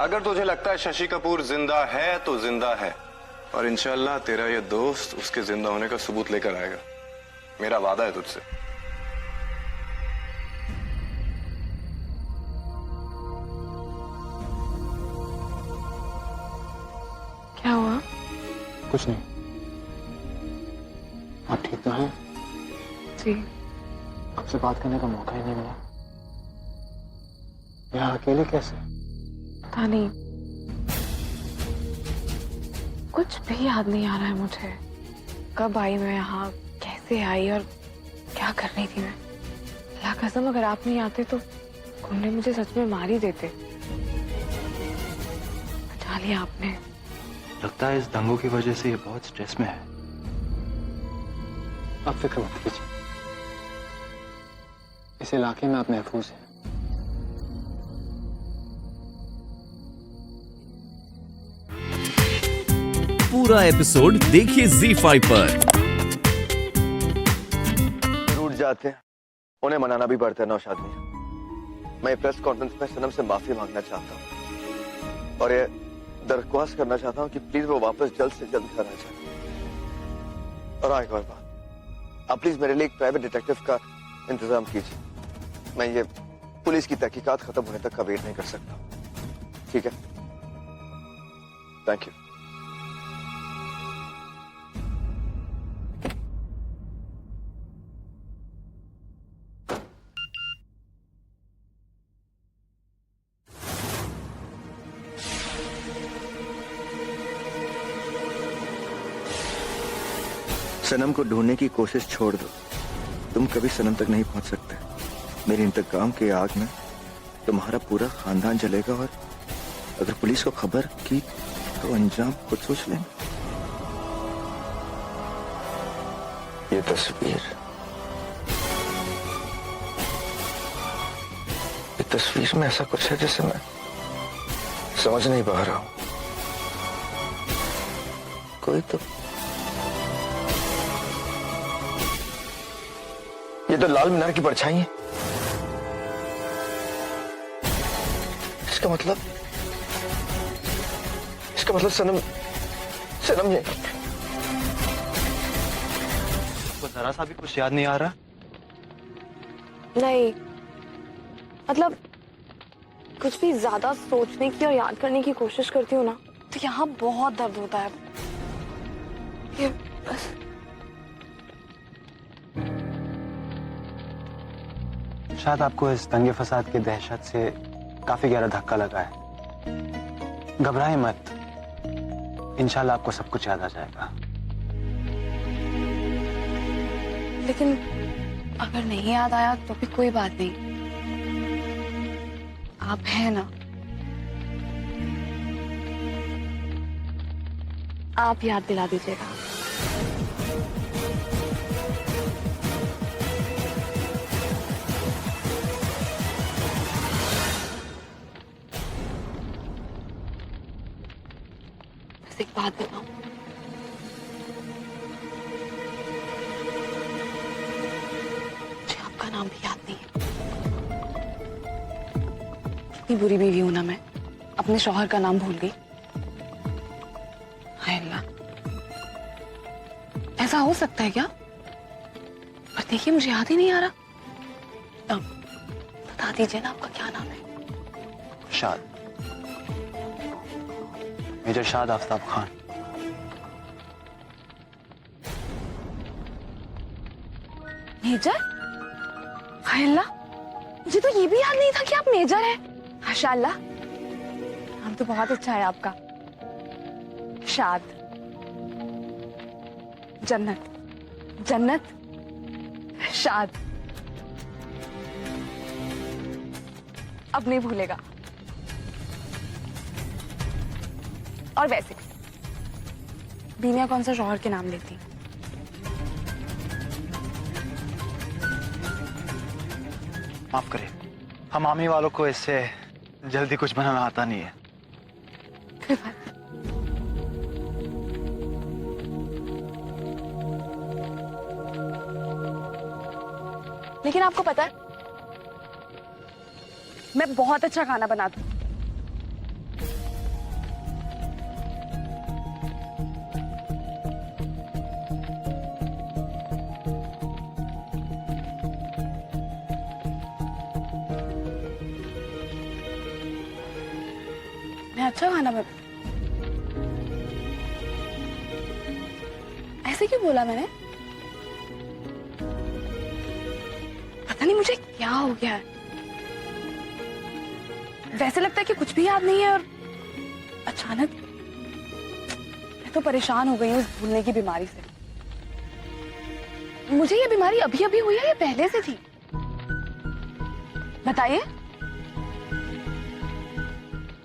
अगर तुझे लगता है शशि कपूर जिंदा है तो जिंदा है, और इंशाल्लाह तेरा ये दोस्त उसके जिंदा होने का सबूत लेकर आएगा। मेरा वादा है तुझसे। क्या हुआ? कुछ नहीं। आप ठीक तो हैं? जी। आपसे बात करने का मौका ही नहीं मिला। यहाँ अकेले कैसे? पता नहीं, कुछ भी याद नहीं आ रहा है मुझे। कब आई मैं यहाँ, कैसे आई और क्या कर रही थी मैं। अल्लाह कसम, अगर आप नहीं आते तो गुंडे मुझे सच में मार ही देते। बचा लिया आपने। लगता है इस दंगों की वजह से ये बहुत स्ट्रेस में है। आप फिक्र मत कीजिए, इस इलाके में आप महफूज हैं। पूरा एपिसोड देखिए ZEE5 पर। रूठ जाते हैं, उन्हें मनाना भी पड़ता है नौशाद मियां। मैं प्रेस कॉन्फ्रेंस में सनम से माफी मांगना चाहता हूँ और ये दरख्वास्त करना चाहता हूँ कि प्लीज वो वापस जल्द से जल्द घर आ जाए। और हाँ, एक और बात, आप प्लीज मेरे लिए एक प्राइवेट डिटेक्टिव का इंतजाम कीजिए। मैं ये पुलिस की तहकीकात खत्म होने तक का वेट नहीं कर सकता। ठीक है? Thank you. सनम को ढूंढने की कोशिश छोड़ दो। तुम कभी सनम तक नहीं पहुंच सकते। मेरे इंतकाम की आग में तुम्हारा पूरा खानदान जलेगा और अगर पुलिस को खबर की तो अंजाम खुद सोच लेंगे। ये तस्वीर में ऐसा कुछ है जिसे मैं समझ नहीं पा रहा हूं। कोई तो, ये तो लाल मीनार की परछाई है। इसका मतलब सनम ये। तो जरा सा भी कुछ याद नहीं आ रहा? नहीं, मतलब कुछ भी ज्यादा सोचने की और याद करने की कोशिश करती हूँ ना, तो यहाँ बहुत दर्द होता है। ये बस शायद आपको इस दंगे फसाद की दहशत से काफी गहरा धक्का लगा है। घबराएं मत, इंशाल्लाह आपको सब कुछ याद आ जाएगा। लेकिन अगर नहीं याद आया तो भी कोई बात नहीं, आप हैं ना। आप याद दिला दीजिएगा। बस एक बात बताऊं, मुझे आपका नाम भी याद नहीं है। कितनी बुरी बीवी हूं ना मैं, अपने शौहर का नाम भूल गई। हाय अल्लाह, ऐसा हो सकता है क्या? पर देखिए, मुझे याद ही नहीं आ रहा। बता दीजिए ना, आपका क्या नाम है? शाद, मेजर शाद आफ्ताब खान। मेजर? हाय अल्लाह, मुझे तो ये भी याद नहीं था कि आप मेजर हैं। माशाअल्लाह, नाम तो बहुत अच्छा है आपका। शाद, जन्नत, जन्नत, शाद। अब नहीं भूलेगा। और वैसे बीनिया कौन सा शौहर के नाम लेती? माफ करें, हम आमी वालों को इससे जल्दी कुछ बनाना आता नहीं है। कोई बात नहीं। लेकिन आपको पता है, मैं बहुत अच्छा खाना बनाती हूँ। मैं अच्छा खाना बना। ऐसे क्यों बोला मैंने? पता नहीं मुझे क्या हो गया है। वैसे लगता है कि कुछ भी याद नहीं है और अचानक मैं तो परेशान हो गई हूँ इस भूलने की बीमारी से। मुझे ये बीमारी अभी अभी हुई है या पहले से थी? बताइए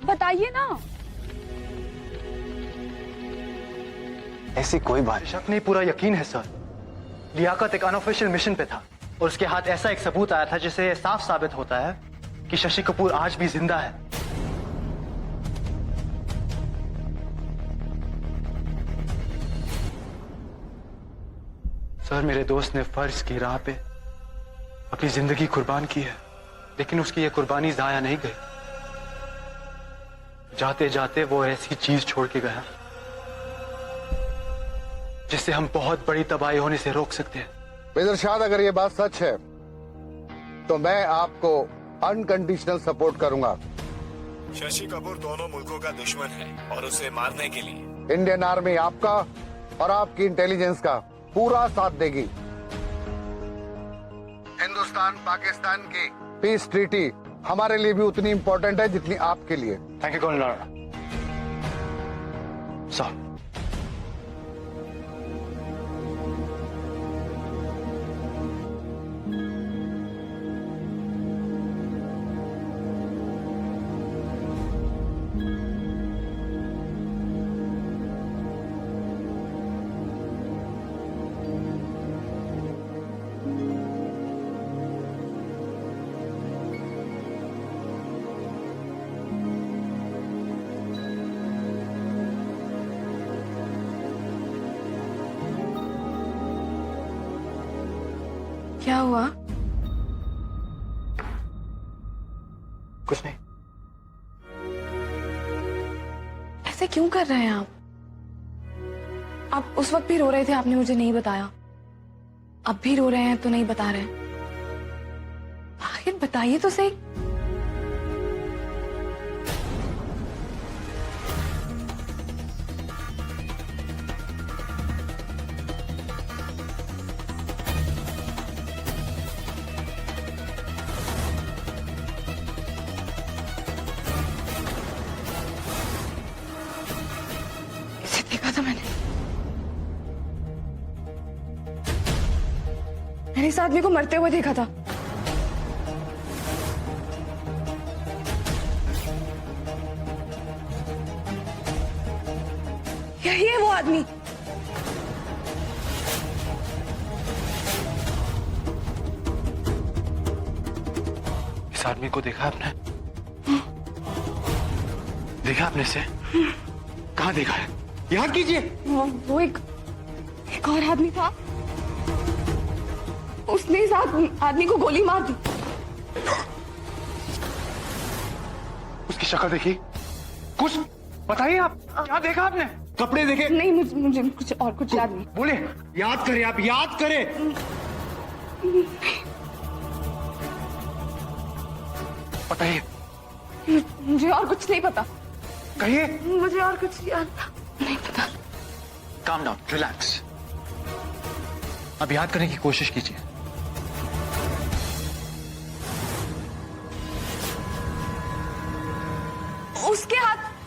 बताइए ना। ऐसी कोई बात शक नहीं, पूरा यकीन है सर। लियाकत एक अनऑफिशियल मिशन पे था और उसके हाथ ऐसा एक सबूत आया था जिससे साफ साबित होता है कि शशि कपूर आज भी जिंदा है। सर, मेरे दोस्त ने फर्ज की राह पे अपनी जिंदगी कुर्बान की है, लेकिन उसकी ये कुर्बानी जाया नहीं गई। जाते जाते वो ऐसी चीज छोड़ के गया जिससे हम बहुत बड़ी तबाही होने से रोक सकते हैं। मिस्टर शाद, अगर ये बात सच है तो मैं आपको अनकंडीशनल सपोर्ट करूंगा। शशि कपूर दोनों मुल्कों का दुश्मन है और उसे मारने के लिए इंडियन आर्मी आपका और आपकी इंटेलिजेंस का पूरा साथ देगी। हिंदुस्तान पाकिस्तान की पीस ट्रीटी हमारे लिए भी उतनी इंपॉर्टेंट है जितनी आपके लिए। Thank you colonel Lara. Sir, क्या हुआ? कुछ नहीं। ऐसे क्यों कर रहे हैं आप? उस वक्त भी रो रहे थे, आपने मुझे नहीं बताया। अब भी रो रहे हैं तो नहीं बता रहे। आखिर बताइए तो सही। इसे देखा था मैंने इस आदमी को मरते हुए देखा था। यही है वो आदमी। इस आदमी को देखा आपने? देखा आपने इसे? कहाँ देखा है? याद कीजिए। वो एक और आदमी था। उसने इस आदमी को गोली मार दी। उसकी शक्ल देखी? कुछ बताइए आप, क्या देखा आपने? कपड़े देखे? नहीं, मुझे कुछ याद नहीं। बोले, याद करें आप, याद करें। बताइए। मुझे और कुछ नहीं पता। कहिए। मुझे और कुछ याद नहीं पता। Calm down, relax. अब याद करने की कोशिश कीजिए।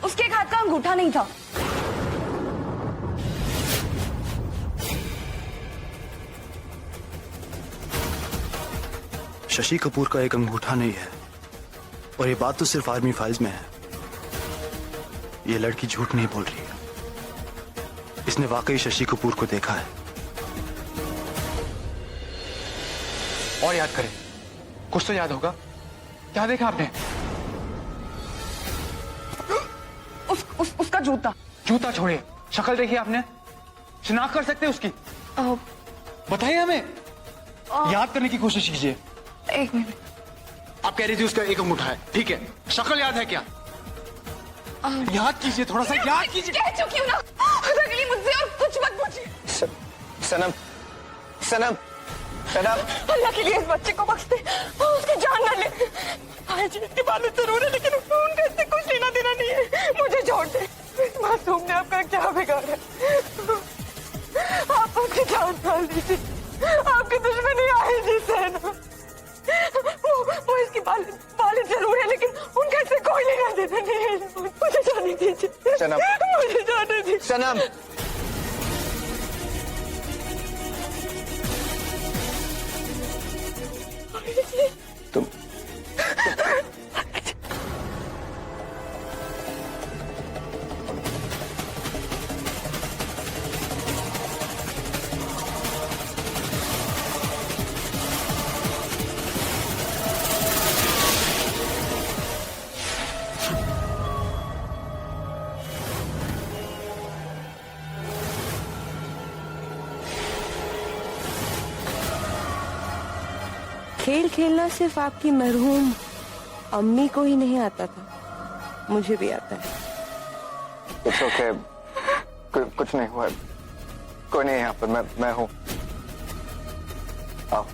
उसके एक हाथ का अंगूठा नहीं था। शशि कपूर का एक अंगूठा नहीं है, और ये बात तो सिर्फ आर्मी फाइल्स में है। ये लड़की झूठ नहीं बोल रही है। इसने वाकई शशि कपूर को देखा है। और याद करें, कुछ तो याद होगा। क्या देखा आपने? उसका जूता। जूता छोड़िए, शक्ल देखी आपने? शिनाख्त कर सकते हैं उसकी? बताइए हमें। याद करने की कोशिश कीजिए। एक मिनट। आप कह रही थी उसका एक अंगूठा है, ठीक है। शक्ल याद है क्या? याद कीजिए, थोड़ा सा याद कीजिए। कह चुकी हूँ ना, अगली मुझसे और कुछ मत पूछिए। सनम, सनम, सनम। अल्लाह के लिए इस बच्चे को बख्श दे और उसकी जान न ले। आज इसके बाद में जरूर है, लेकिन उनका इससे कुछ लेना देना नहीं है। वालिद जरूर है, लेकिन उनका इससे कोई लेना देना नहीं है। मुझे जाने दीजिए सनम, मुझे जाने दीजिए। सनम, तुम खेल खेलना सिर्फ आपकी मरहूम अम्मी को ही नहीं आता था, मुझे भी आता है। इट्स ओके, कुछ नहीं हुआ, कोई नहीं है यहाँ पर, मैं हूँ। आओ,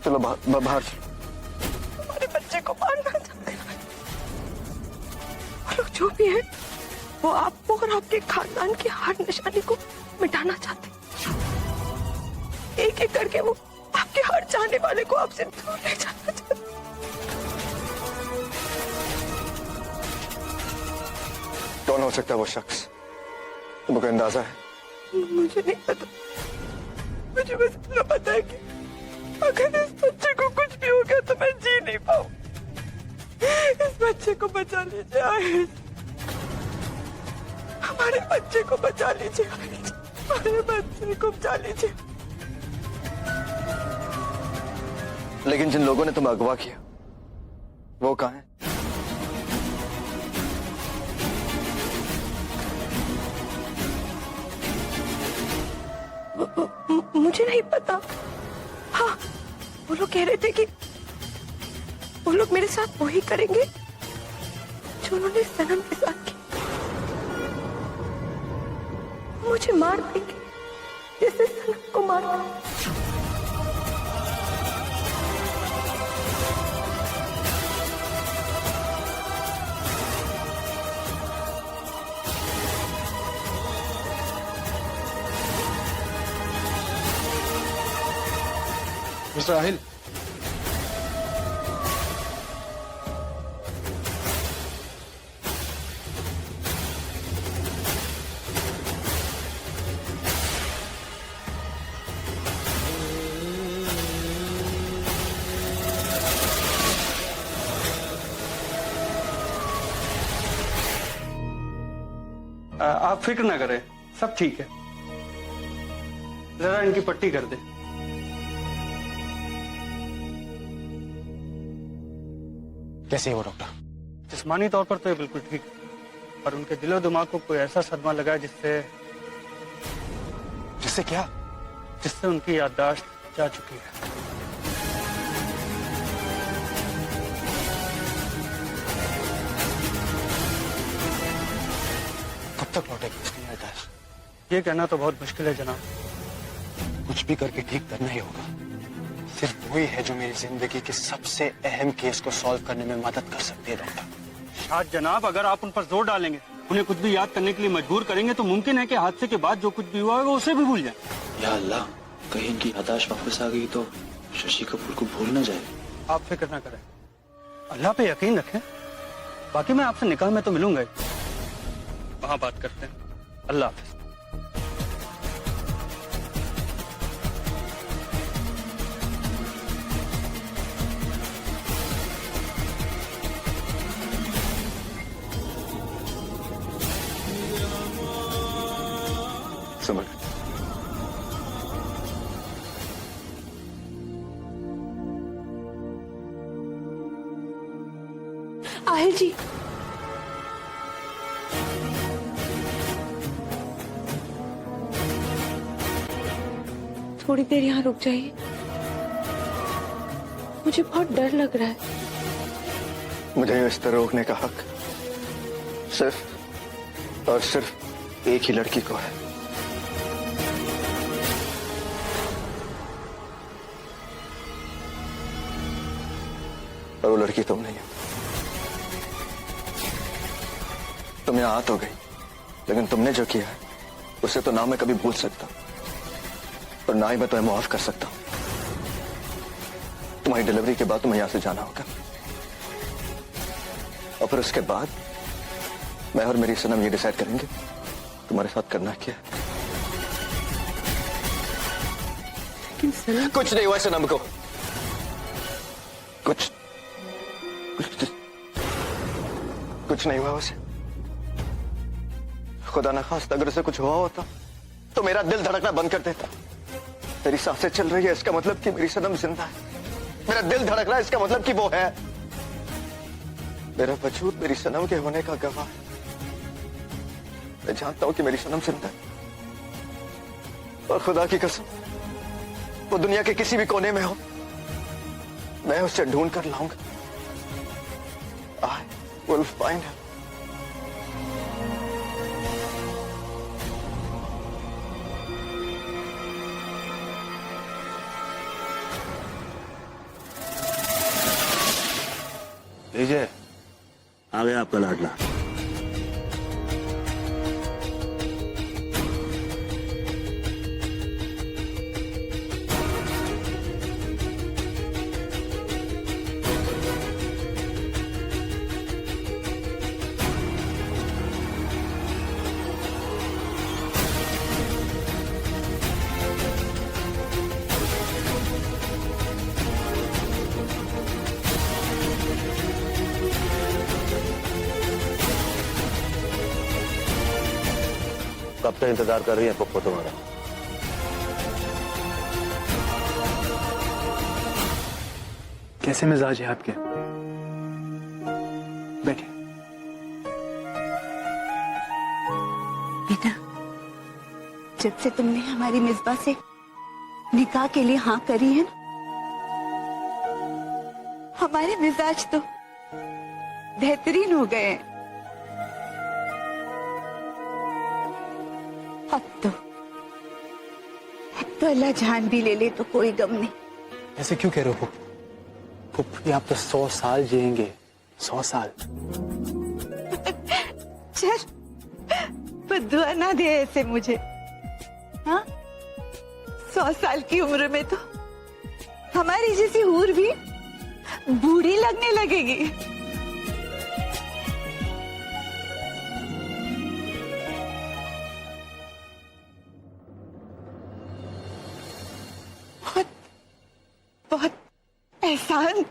चलो बाहर चलो। हमारे बच्चे को मारना चाहते हैं वो लोग, जो भी है वो आपको और आपके खानदान की हर निशानी को मिटाना चाहते हैं। एक एक करके वो आपके हर चाहने वाले को आपसे दूर ले जाना चाहते हैं। कौन हो सकता है वो शख्स? तुमको अंदाजा है? मुझे नहीं पता, मुझे बस इतना पता है कि अगर इस बच्चे को कुछ भी हो गया तो मैं जी नहीं पाऊँ। इस बच्चे को बचा लीजिए आहिर, हमारे बच्चे को बचा लीजिए आहिर, हमारे बच्चे को बचा लीजिए। लेकिन जिन लोगों ने तुम्हें अगवा किया वो कहाँ है? मुझे नहीं पता। हाँ, वो लोग कह रहे थे कि वो लोग मेरे साथ वही करेंगे जो उन्होंने सनम के साथ किया। मुझे मार देंगे जैसे सनम को मारा। मिस्टर आहिल, आप फिक्र ना करें, सब ठीक है। जरा इनकी पट्टी कर दे। कैसे है वो डॉक्टर? जिस्मानी तौर पर तो ये बिल्कुल ठीक है, पर उनके दिलो दिमाग को कोई ऐसा सदमा लगा है जिससे क्या? जिससे उनकी याददाश्त जा चुकी है। कब तक लौटेगी उसकी याददाश्त? ये कहना तो बहुत मुश्किल है जनाब। कुछ भी करके ठीक करना ही होगा। सिर्फ वही है जो मेरी जिंदगी के सबसे अहम केस को सॉल्व करने में मदद कर सकती है डॉक्टर। शायद जनाब, अगर आप उन पर जोर डालेंगे, उन्हें कुछ भी याद करने के लिए मजबूर करेंगे, तो मुमकिन है कि हादसे के बाद जो कुछ भी हुआ है वो उसे भी भूल जाए। या अल्लाह, कहीं इनकी याददाश्त वापस आ गई तो शशि कपूर को भूल न जाए। आप फिक्र ना करें, अल्लाह पे यकीन रखें। बाकी मैं आपसे निकाह में तो मिलूंगा ही, वहां बात करते हैं। अल्लाह हाफिज। समझ। आहिल जी, थोड़ी देर यहाँ रुक जाइए, मुझे बहुत डर लग रहा है। मुझे इस तरह रोकने का हक सिर्फ और सिर्फ एक ही लड़की को है। और वो लड़की तुम नहीं हो। तुम यहां आ तो गई, लेकिन तुमने जो किया है उसे तो ना मैं कभी भूल सकता और ना ही मैं तुम्हें माफ कर सकता हूं। तुम्हारी डिलीवरी के बाद तुम्हें यहां से जाना होगा। और फिर उसके बाद मैं और मेरी सनम ये डिसाइड करेंगे तुम्हारे साथ करना क्या है। कुछ नहीं हुआ सनम को, कुछ नहीं हुआ उसे। खुदा न खास्ता अगर उसे कुछ हुआ होता तो मेरा दिल धड़कना बंद कर देता। मेरी सांसें चल रही है इसका मतलब कि मेरी सनम जिंदा है। मेरा दिल धड़क रहा है इसका मतलब कि वो है। मेरा वजूद मेरी सनम के होने का गवाह है। मैं जानता हूं कि मेरी सनम जिंदा है और खुदा की कसम वो दुनिया के किसी भी कोने में हो, मैं उसे ढूंढ कर लाऊंगा। I will find her. लीजिए, आ गया आपका लाडला। कब तक इंतजार कर रही है पप्पो तुम्हारा? कैसे मिजाज है आपके? बैठिए। बेटा, जब से तुमने हमारी मिसबा से निकाह के लिए हाँ करी है ना, हमारे मिजाज तो बेहतरीन हो गए हैं। अब तो अल्लाह जान भी ले ले तो कोई गम नहीं। ऐसे क्यों कह रहे हो फुप्पी? आप तो 100 साल जिएंगे, 100 साल। चल, बद्दुआ ना दे ऐसे मुझे। हाँ, 100 साल की उम्र में तो हमारी जैसी हूर भी बूढ़ी लगने लगेगी। बहुत एहसान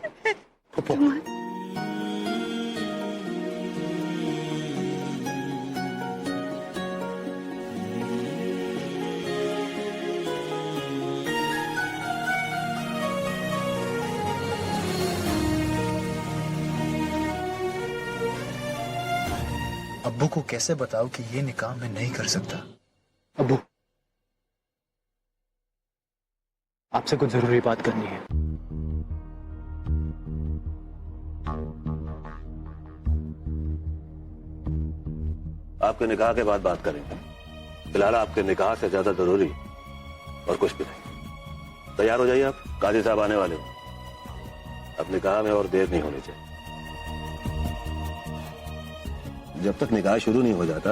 तुम्हारा। अब्बू को कैसे बताओ कि ये निकाह मैं नहीं कर सकता? अब्बू, आपसे कुछ जरूरी बात करनी है। आपके निकाह के बाद बात करेंगे। फिलहाल आपके निकाह से ज्यादा जरूरी और कुछ भी नहीं। तैयार हो जाइए आप, काजी साहब आने वाले हो। अब निकाह में और देर नहीं होनी चाहिए। जब तक निकाह शुरू नहीं हो जाता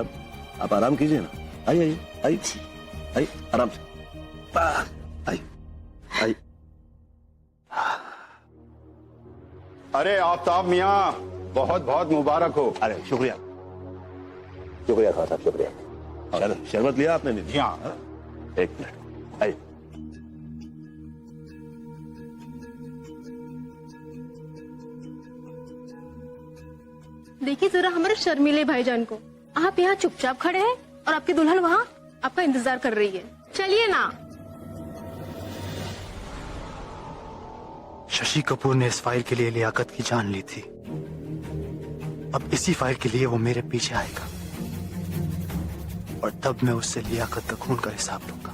आप आराम कीजिए ना। आइए आइए आइए आराम से। आइए आइए। अरे आफ्ताब मियाँ, बहुत बहुत मुबारक हो। अरे शुक्रिया शुक्रिया खान साहब, शुक्रिया। शरबत लिया आपने? नहीं। हाँ। एक मिनट, आइए। देखिए जरा हमारे शर्मीले भाईजान को। आप यहाँ चुपचाप खड़े हैं और आपकी दुल्हन वहाँ आपका इंतजार कर रही है। चलिए ना। शशि कपूर ने इस फाइल के लिए लियाकत की जान ली थी। अब इसी फाइल के लिए वो मेरे पीछे आएगा और तब मैं उससे लियाकत का खून का हिसाब लूंगा।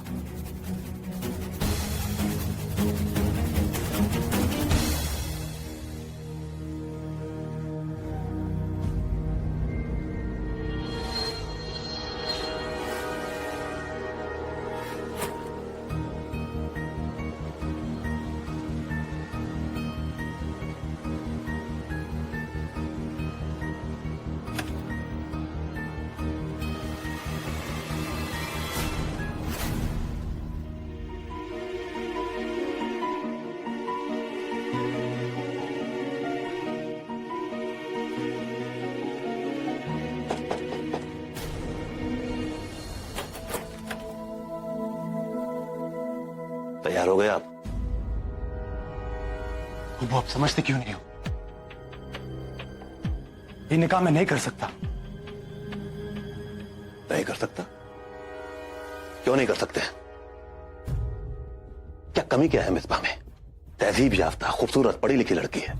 वो आप समझते क्यों नहीं हो? ये निकाह मैं नहीं कर सकता। नहीं कर सकता? क्यों नहीं कर सकते? क्या कमी क्या है मिसबा में? तहजीब याफ्ता, खूबसूरत, पढ़ी लिखी लड़की है।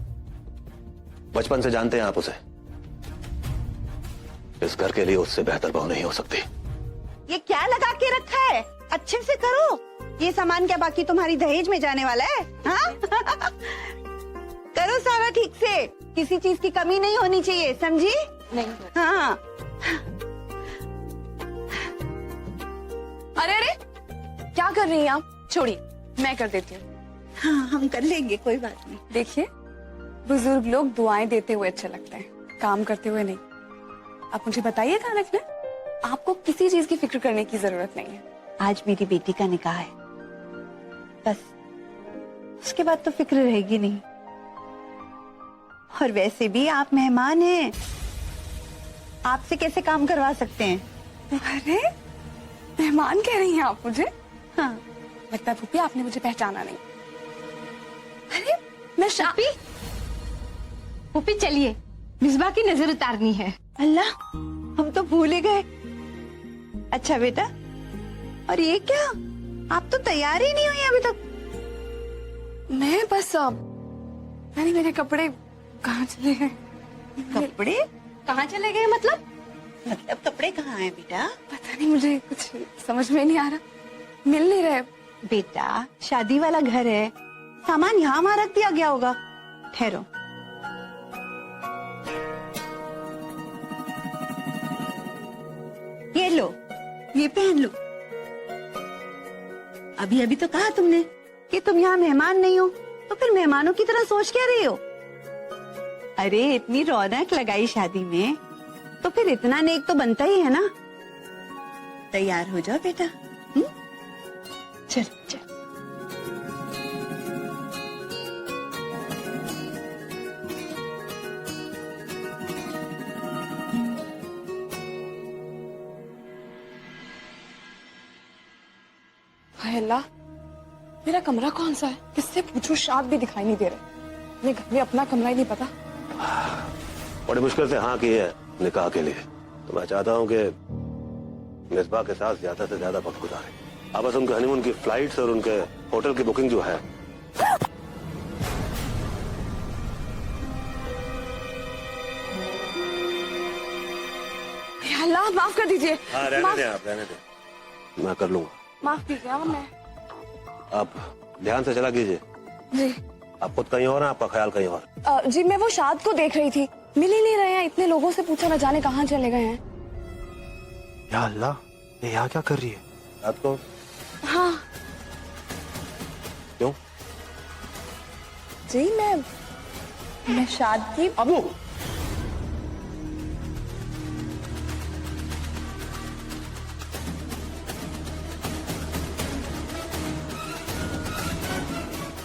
बचपन से जानते हैं आप उसे। इस घर के लिए उससे बेहतर बहू नहीं हो सकती। ये क्या लगा के रखा है? अच्छे से करो। ये सामान क्या बाकी तुम्हारी दहेज में जाने वाला है? हाँ? करो सारा ठीक से, किसी चीज की कमी नहीं होनी चाहिए, समझी? नहीं। हाँ। अरे अरे, क्या कर रही हैं आप? छोड़िए, मैं कर देती हूँ। हाँ, हम कर लेंगे, कोई बात नहीं। देखिए, बुजुर्ग लोग दुआएं देते हुए अच्छे लगते हैं, काम करते हुए नहीं। आप मुझे बताइए कहाँ रखना है? आपको किसी चीज की फिक्र करने की जरूरत नहीं है। आज मेरी बेटी का निकाह है, बस उसके बाद तो फिक्र रहेगी नहीं। और वैसे भी आप मेहमान हैं, आपसे कैसे काम करवा सकते हैं? अरे, मेहमान कह रही हैं आप मुझे? हाँ। लगता है फूफी आपने मुझे पहचाना नहीं। अरे, मैं फूफी चलिए, मिसबा की नजर उतारनी है। अल्लाह, हम तो भूल ही गए। अच्छा बेटा, और ये क्या? आप तो तैयार ही नहीं हुई अभी तक। मैं बस यानी मेरे कपड़े कहाँ चले गए? कपड़े कहाँ चले गए? मतलब कपड़े कहाँ हैं बेटा? पता नहीं, मुझे कुछ समझ में नहीं आ रहा, मिल नहीं रहे। बेटा, शादी वाला घर है, सामान यहाँ वहाँ रख दिया गया होगा। ठहरो। ये लो, ये पहन लो। अभी अभी तो कहा तुमने कि तुम यहाँ मेहमान नहीं हो, तो फिर मेहमानों की तरह सोच क्या रही हो? अरे इतनी रौनक लगाई शादी में, तो फिर इतना नेक तो बनता ही है ना। तैयार हो जाओ बेटा। चल चल। हाय अल्लाह, मेरा कमरा कौन सा है? किससे पूछूं? शाद भी दिखाई नहीं दे रहे। मेरे घर में अपना कमरा ही नहीं पता। बड़ी मुश्किल से हाँ की है निकाह के लिए। तो मैं चाहता हूँ कि मिसबा के साथ ज्यादा से ज्यादा वक्त गुजारे। अब बस उनके हनीमून की फ्लाइट्स और उनके होटल की बुकिंग जो है, अल्लाह माफ कर दीजिए। रहने दें आप, रहने दें, मैं कर लूंगा। माफ कीजिए। मैं आप ध्यान से चला कीजिए। जी। आप खुद कहीं और हैं, आपका ख्याल कहीं और। जी, मैं वो शाद को देख रही थी, मिल ही नहीं रहे हैं। इतने लोगों से पूछा, न जाने कहाँ चले गए हैं। या अल्लाह, ये यहाँ क्या कर रही है? रात को? हाँ क्यों? जी, मैं शाद की। अबू,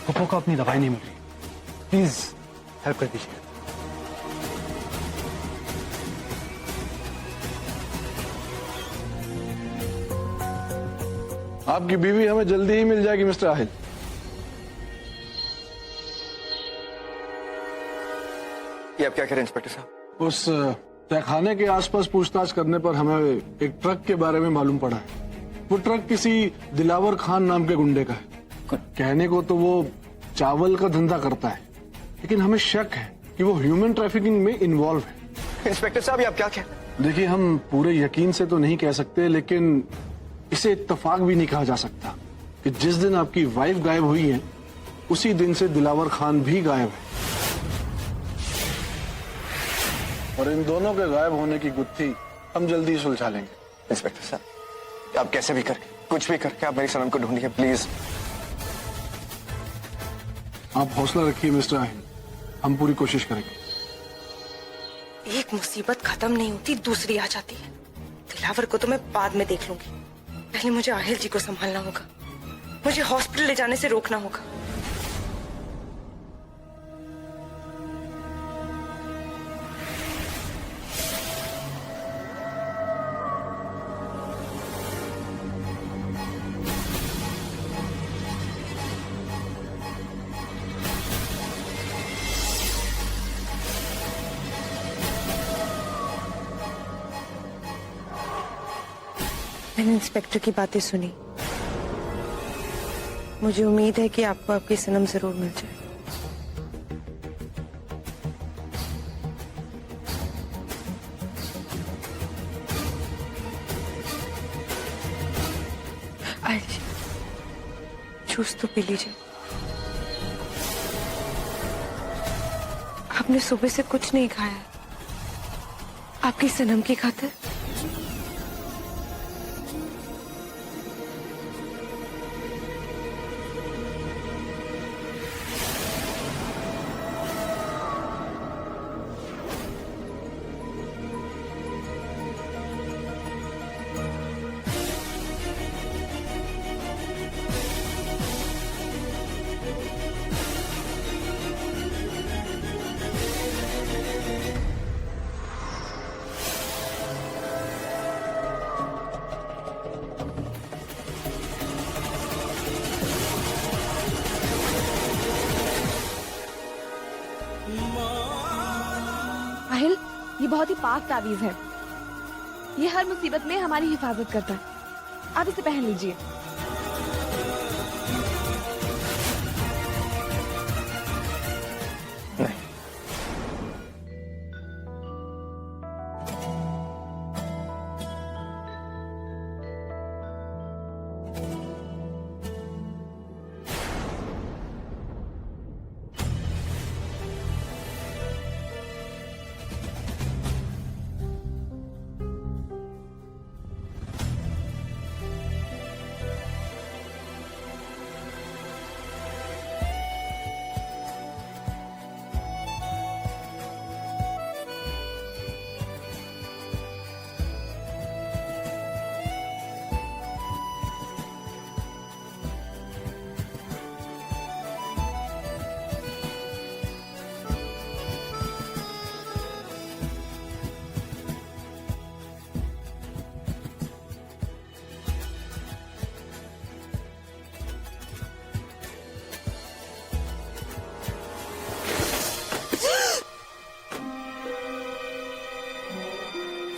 पप्पू को अपनी दवाई नहीं मिल रही, प्लीज हेल्प कर दीजिए। आपकी बीवी हमें जल्दी ही मिल जाएगी मिस्टर आहिल। ये आप क्या कह रहे हैं इंस्पेक्टर साहब? उस तहखाने के आसपास पूछताछ करने पर हमें एक ट्रक के बारे में मालूम पड़ा है। वो ट्रक किसी दिलावर खान नाम के गुंडे का है। कहने को तो वो चावल का धंधा करता है, लेकिन हमें शक है कि वो ह्यूमन ट्रैफिकिंग में इन्वॉल्व है। इंस्पेक्टर साहब, ये आप क्या कह? देखिए, हम पूरे यकीन से तो नहीं कह सकते, लेकिन इसे इत्तेफाक भी नहीं कहा जा सकता कि जिस दिन आपकी वाइफ गायब हुई है, उसी दिन से दिलावर खान भी गायब है। और इन दोनों के गायब होने की गुत्थी हम जल्दी सुलझा लेंगे। इंस्पेक्टर साहब, आप कैसे भी करके, कुछ भी करके आप मेरी सनम को ढूंढिए प्लीज। आप हौसला रखिए मिस्टर आहिल, हम पूरी कोशिश करेंगे। एक मुसीबत खत्म नहीं होती, दूसरी आ जाती है। दिलावर को तो मैं बाद में देख लूंगी, पहले मुझे आहिल जी को संभालना होगा। मुझे हॉस्पिटल ले जाने से रोकना होगा। मैंने इंस्पेक्टर की बातें सुनी। मुझे उम्मीद है कि आपको आपकी सनम जरूर मिल जाए। आइए, जूस तो पी लीजिए। आपने सुबह से कुछ नहीं खाया है, आपकी सनम की खातिर। साहिल, ये बहुत ही पाक तावीज है। ये हर मुसीबत में हमारी हिफाजत करता है। आप इसे पहन लीजिए।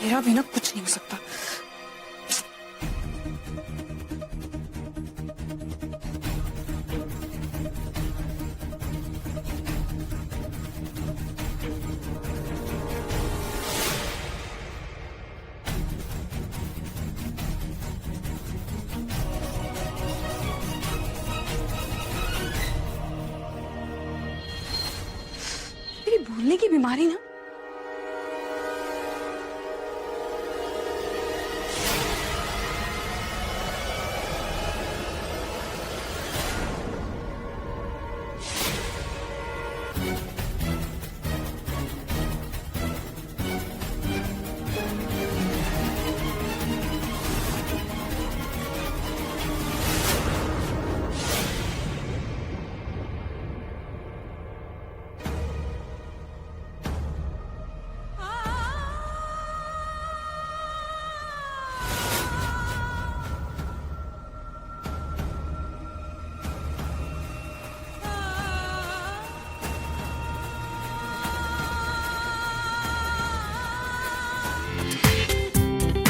मेरा बिना कुछ नहीं हो सकता। मेरी भूलने की बीमारी ना।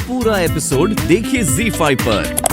पूरा एपिसोड देखिए ZEE5 पर।